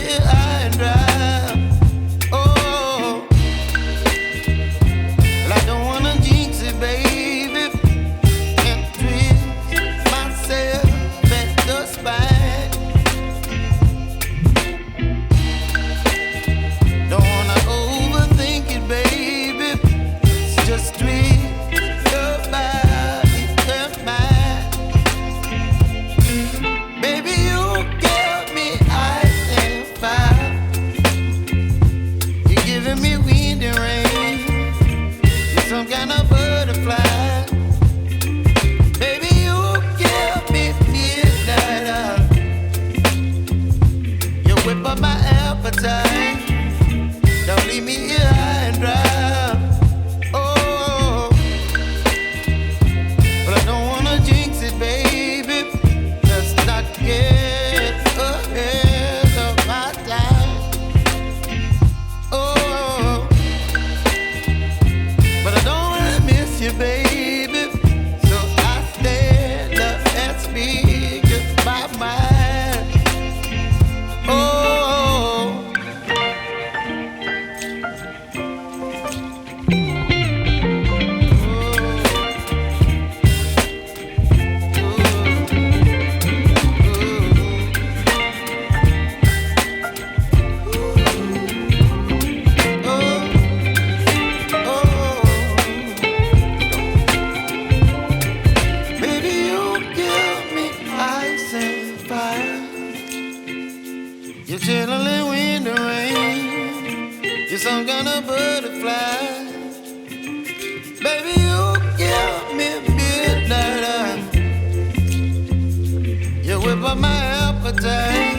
here high and dry. Oh, well, I don't wanna jinx it, baby, and twist myself at the spine. Don't wanna overthink it, baby. It's just twist your body and mine. Baby, you give me ice and fire. You're giving me wind and rain. You're some kind of butterfly. Baby, you give me midnight. You whip up my appetite. Don't leave me here high and dry. Oh, but I don't wanna jinx it, baby. Let's not get ahead of my time. Oh, but I don't wanna miss you, baby. So I stand up and speak my mind. Oh. Baby, you give me ice and fire. You're chilling wind and rain. You're some kind of butterfly. Baby, you give me midnight. You whip up my appetite.